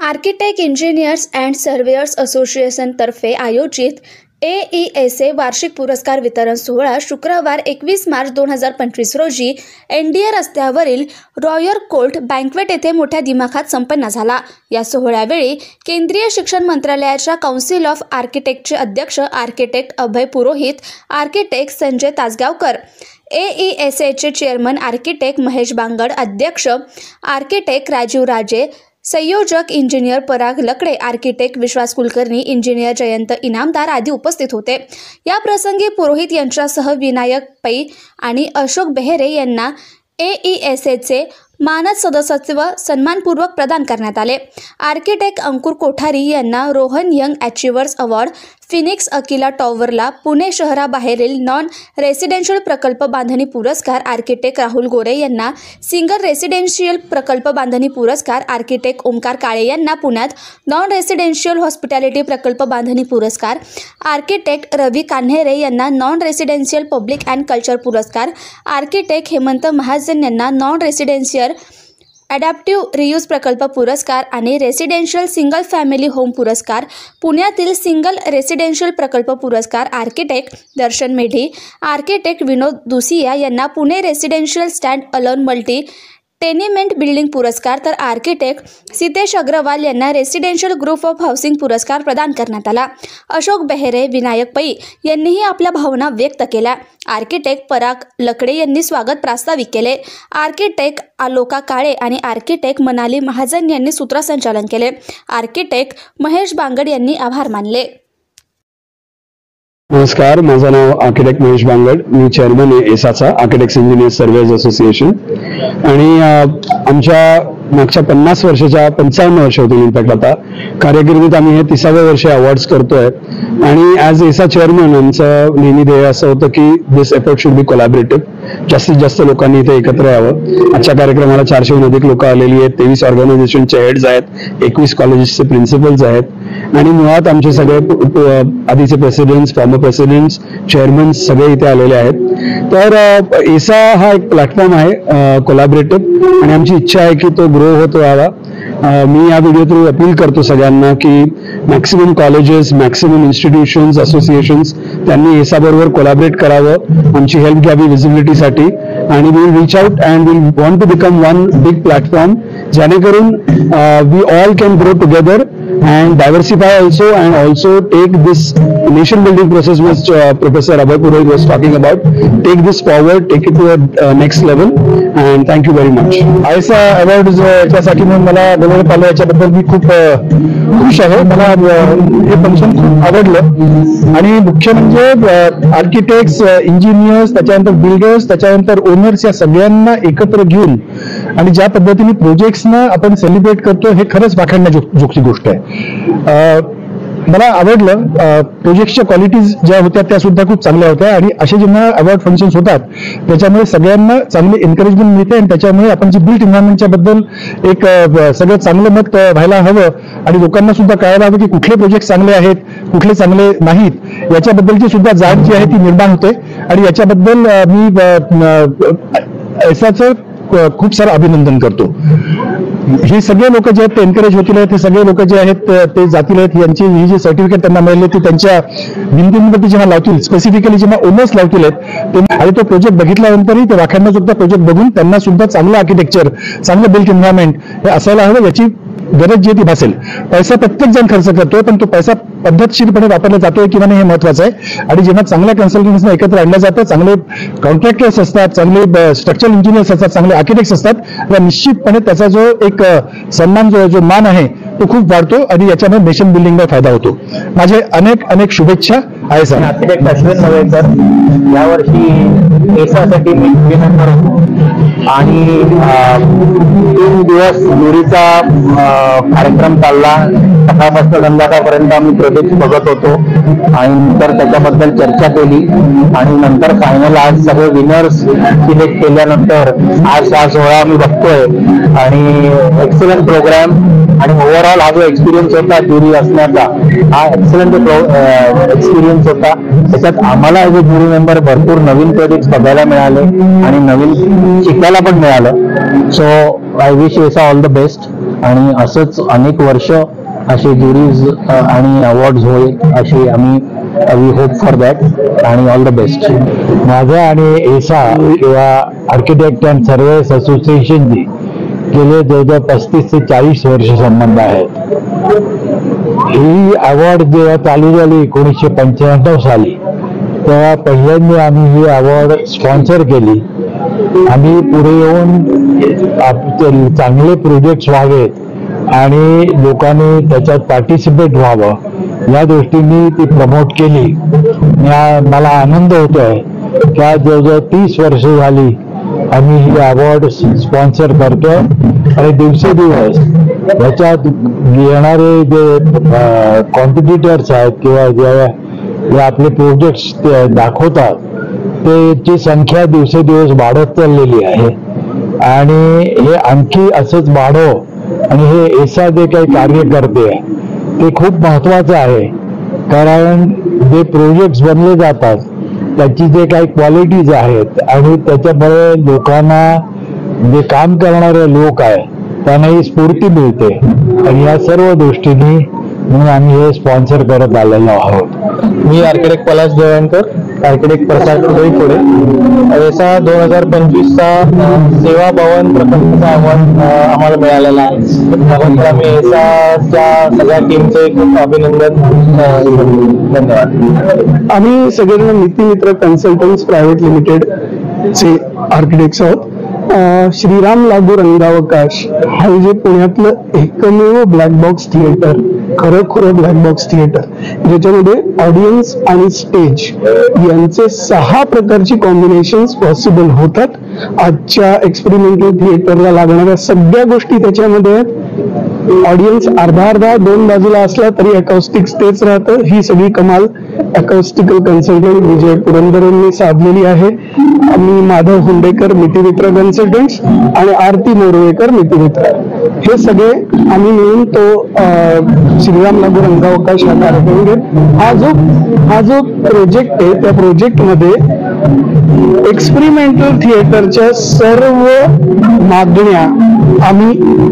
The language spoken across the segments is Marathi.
आर्किटेक्ट इंजिनियर्स अँड सर्वेयर्स असोसिएशनतर्फे आयोजित AESA वार्षिक पुरस्कार वितरण सोहळा शुक्रवार 21 मार्च 2025 रोजी NDA रस्त्यावरील रॉयल कोर्ट बँक्वेट येथे मोठ्या दिमाखात संपन्न झाला। या सोहळ्यावेळी केंद्रीय शिक्षण मंत्रालयाच्या काउन्सिल ऑफ आर्किटेक्टचे अध्यक्ष आर्किटेक्ट अभय पुरोहित, आर्किटेक्ट संजय तासगावकर, AESAचे चेअरमन आर्किटेक्ट महेश बांगड, अध्यक्ष आर्किटेक्ट राजीव राजे, संयोजक engineer Parag Lakade, architect Vishwas Kulkarni, engineer Jayant Inamdar आदी उपस्थित होते। या प्रसंगी पुरोहित यांच्यासह विनायक पै आणि अशोक बेहेरे यांना AESAचे मानद सदस्यत्व सन्मानपूर्वक प्रदान करण्यात आले। आर्किटेक्ट अंकुर कोठारी यांना Rohan young achievers award, Phoenix Akila टॉवरला पुणे शहराबाहेरील नॉन रेसिडेन्शियल प्रकल्प बांधणी पुरस्कार, आर्किटेक्ट राहुल गोरे यांना सिंगल रेसिडेन्शियल प्रकल्प बांधणी पुरस्कार, आर्किटेक्ट ओमकार काळे यांना पुण्यात नॉन रेसिडेन्शियल हॉस्पिटॅलिटी प्रकल्प बांधणी पुरस्कार, आर्किटेक्ट रवी कान्हेरे यांना non residential public and culture पुरस्कार, आर्किटेक्ट हेमंत महाजन यांना नॉन रेसिडेन्शियल ॲडॅप्टिव्ह रियूज प्रकल्प पुरस्कार आणि रेसिडेन्शियल सिंगल फॅमिली होम पुरस्कार, पुण्यातील सिंगल रेसिडेन्शियल प्रकल्प पुरस्कार, आर्किटेक्ट दर्शन मेढी, आर्किटेक्ट विनोद दुसिया यांना Pune residential stand alone multi tenement building पुरस्कार, तर आर्किटेक्ट सितेश अग्रवाल यांना रेसिडेन्शियल ग्रुप ऑफ हाऊसिंग पुरस्कार प्रदान करण्यात आला। अशोक बेहेरे, विनायक पै यांनीही आपल्या भावना व्यक्त केल्या। आर्किटेक्ट पराग लकडे यांनी स्वागत प्रास्ताविक केले। आर्किटेक्ट आलोका काळे आणि आर्किटेक्ट मनाली महाजन यांनी सूत्रसंचालन केले। आर्किटेक्ट महेश बांगड यांनी आभार मानले। नमस्कार, माझं नाव आर्किटेक्ट महेश बांगड, मी चेअरमन आहे एसाचा, आर्किटेक्ट्स इंजिनियर्स सर्वेयर्स असोसिएशन। आणि आमच्या मागच्या 50 वर्षाच्या 55 वर्ष होतील इनफॅक्ट आता कारकिर्दीत आम्ही हे 30वे वर्ष अवॉर्ड्स करतोय। आणि ॲज एसा चेअरमन आमचं नेहमी ध्येय असं होतं की दिस एफर्ट शुड बी कोलॅबरेटिव्ह, जास्तीत जास्त लोकांनी इथे एकत्र यावं। आजच्या कार्यक्रमाला 400हून अधिक लोक आलेली आहेत, 23 ऑर्गनायझेशनचे हेड्स आहेत, 21 कॉलेजेसचे प्रिन्सिपल्स आहेत आणि मुळात आमचे सगळे आधीचे प्रेसिडेंट्स, फॉर्मर प्रेसिडेंट्स, चेअरमन्स सगळे इथे आलेले आहेत। तर एसा हा एक प्लॅटफॉर्म आहे कोलॅबरेटिव्ह आणि आमची इच्छा आहे की तो ग्रो होत राहावा। मी या व्हिडिओ थ्रू अपील करतो सगळ्यांना की maximum colleges, maximum institutions, associations त्यांनी एसा बरोबर कोलॅबरेट करावं, आमची हेल्प घ्यावी व्हिजिबिलिटीसाठी आणि we will reach out and we want to become one big platform जेणेकरून we all can grow together and diversify and also take this nation building process which Professor Abhay Purohit was talking about, take this forward, take it to a next level and thank you very much. AESA award याच्यासाठी मला बोलवण्यात आलं, याच्याबद्दल मी खूप खुश आहे। मला हे फंक्शन खूप आवडलं आणि मुख्य म्हणजे आर्किटेक्ट्स, इंजिनियर्स, त्याच्यानंतर बिल्डर्स, त्याच्यानंतर ओनर्स या सगळ्यांना एकत्र घेऊन आणि ज्या पद्धतीने प्रोजेक्ट्सना आपण सेलिब्रेट करतो हे खरंच वाखाणण्याजोगती गोष्ट आहे। मला आवडलं, प्रोजेक्टच्या क्वालिटीज ज्या होत्या त्या सुद्धा खूप चांगल्या होत्या आणि असे जेव्हा अवॉर्ड फंक्शन्स होतात त्याच्यामुळे सगळ्यांना चांगले एन्करेजमेंट मिळते आणि त्याच्यामुळे आपण जी बिल्ट एन्व्हायरमेंटच्या बद्दल एक सगळं चांगलं मत व्हायला हवं आणि लोकांना सुद्धा कळायला हवं की कुठले प्रोजेक्ट चांगले आहेत, कुठले चांगले नाहीत, याच्याबद्दलची सुद्धा जाण जी आहे ती निर्माण होते आणि याच्याबद्दल मी एसाचं खूप सारं अभिनंदन करतो। हे सगळे लोक जे आहेत ते एनकरेज होतील आहेत, हे सगळे लोक जे आहेत ते जातील आहेत, यांची ही जी सर्टिफिकेट त्यांना मिळाली ती त्यांच्या भिंतींवरती जेव्हा लावतील, स्पेसिफिकली जेव्हा ओनर्स लावतील आहेत ते आणि तो प्रोजेक्ट बघितल्यानंतरही ते वाखाणना सुद्धा प्रोजेक्ट बघून त्यांना सुद्धा चांगलं आर्किटेक्चर, चांगलं बिल्ट एन्व्हायरमेंट हे असायला हवं, याची गरज जी ती भासेल। पैसा प्रत्येक जण खर्च करतोय पण तो पैसा पद्धतशीरपणे वापरला जातोय किंवा नाही हे महत्वाचं आहे। आणि जेव्हा चांगल्या कन्सल्टंट्सना एकत्र आणलं जातं, चांगले कॉन्ट्रॅक्टर्स असतात, चांगले स्ट्रक्चरल इंजिनियर्स असतात, चांगले आर्किटेक्ट्स असतात, तर निश्चितपणे त्याचा जो एक सन्मान जो मान आहे तो खूप वाढतो आणि याच्यामुळे नेशन बिल्डिंगला फायदा होतो। माझे अनेक अनेक शुभेच्छा आहे सर। आर्किटेक्ट अश्विन नवेकर, यावर्षी एसासाठी मी विनंती होतो आणि 3 दिवस मुलीचा कार्यक्रम चालला, सकाळपासून संध्याकाळपर्यंत आम्ही प्रोजेक्ट बघत होतो आणि नंतर त्याच्याबद्दल चर्चा केली आणि नंतर फायनल आज सगळे विनर्स सिलेक्ट केल्यानंतर आज हा सोहळा आम्ही बघतोय आणि एक्सलंट प्रोग्राम आणि ओव्हरऑल हा जो एक्सपिरियन्स होता ज्युरी असण्याचा, हा एक्सलंट एक्सपिरियन्स होता। त्याच्यात आम्हाला ॲज अ ज्युरी मेंबर भरपूर नवीन प्रोजेक्ट्स बघायला मिळाले आणि नवीन शिकायला पण मिळालं। सो आय विश एसा ऑल द बेस्ट। आणि असंच अनेक वर्ष असे ज्युरीज आणि अवॉर्ड्स होईल असे आम्ही वी होप फॉर दॅट आणि ऑल द बेस्ट. माझा आणि एसा किंवा आर्किटेक्ट अँड सर्वेयर्स असोसिएशनची गेले जवळजवळ 35 ते 40 वर्ष संबंध आहेत. ही अवॉर्ड जेव्हा चालू झाली 1995 साली, तेव्हा पहिल्यांदा आम्ही ही अवॉर्ड स्पॉन्सर केली. आम्ही पुढे येऊन चांगले प्रोजेक्ट्स व्हावेत आणि लोकांनी त्याच्यात पार्टिसिपेट व्हावं या दृष्टीने ती प्रमोट केली. मला आनंद होतोय की आज जवळजवळ 30 वर्ष झाली आम्ही ही अवॉर्ड स्पॉन्सर करतोय आणि दिवसेदिवस याच्यात येणारे जे कॉम्पिटिटर्स आहेत किंवा जे आपले प्रोजेक्ट्स दाखवतात त्याची संख्या दिवसेदिवस वाढत चाललेली आहे आणि हे आणखी असंच वाढव. आणि हे एसा जे काही कार्य करते ते खूप महत्वाचं आहे, कारण जे प्रोजेक्ट्स बनले जातात त्याची जे काही क्वालिटीज आहेत आणि त्याच्यामुळे लोकांना जे काम करणारे लोक आहेत त्यांनाही स्फूर्ती मिळते आणि या सर्व दृष्टीने म्हणून आम्ही हे स्पॉन्सर करत आलेलो आहोत. मी आर्किटेक्ट पलाश देवणकर, आर्किटेक्ट प्रसाद पुढे एसा 2025चा सेवा भवन प्रकल्पाचा अवॉर्ड आम्हाला मिळालेला आहे. त्याबद्दल आम्ही एसाच्या सगळ्या टीमचे खूप अभिनंदन. धन्यवाद. आम्ही सगळेजण नीती मित्र कन्सल्टंट्स प्रायव्हेट लिमिटेड चे आर्किटेक्ट्स आहोत. श्रीराम लागू रंगावकाश हे जे पुण्यातलं एकमेव ब्लॅक बॉक्स थिएटर, खरं ब्लॅक बॉक्स थिएटर, ज्याच्यामध्ये ऑडियन्स आणि स्टेज यांचे 6 प्रकारची कॉम्बिनेशन्स पॉसिबल होतात. आजच्या एक्सपेरिमेंटल थिएटरला लागणाऱ्या सगळ्या गोष्टी त्याच्यामध्ये आहेत. ऑडियन्स अर्धा 2 बाजूला असला तरी अकॉस्टिक्स तेच राहतं. ही सगळी कमाल अकॉस्टिकल कन्सल्टंट विजय पुरंदरेंनी साधलेली आहे. आम्ही माधव हुंडेकर मित्र कन्सल्टंट्स आणि आरती मोरवेकर मित्र, हे सगळे आम्ही मिळून तो श्रीराम लागू रंगावकाश हा कार्यक्रम घेत. हा जो प्रोजेक्ट आहे त्या प्रोजेक्टमध्ये एक्सपेरिमेंटल थिएटरच्या सर्व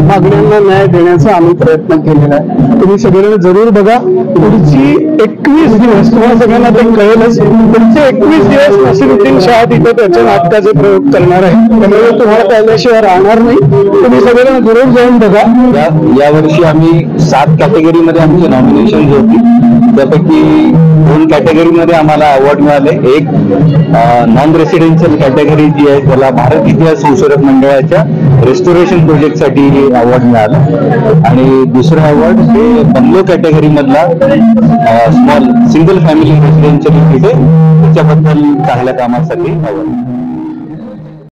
मागण्यांना न्याय देण्याचा आम्ही प्रयत्न केलेला आहे. तुम्ही सगळ्यांना जरूर बघा. पुढची 21 दिवस तुम्हाला सगळ्यांना ते कळेलच. पुढचे 21 दिवस अशी रुटीन शाळा तिथे त्याच्या नाटकाचे प्रयोग करणार आहे, त्यामुळे तुम्हाला पाहिल्याशिवाय राहणार नाही. तुम्ही सगळ्यांना जरूर जाऊन बघा. यावर्षी आम्ही 7 कॅटेगरीमध्ये आमची नॉमिनेशन होती. त्यापैकी 2 कॅटेगरीमध्ये आम्हाला अवॉर्ड मिळाले. एक नॉन रेसिडेन्शियल कॅटेगरी जी आहे त्याला भारत इतिहास संशोधक मंडळाच्या रेस्टोरेशन प्रोजेक्ट साठी अवॉर्ड मिळाला आणि दुसरं अवॉर्ड हे बंगलो कॅटेगरी मधला स्मॉल सिंगल फॅमिली रेसिडेन्शियल त्याच्याबद्दल चांगल्या कामासाठी अवॉर्ड.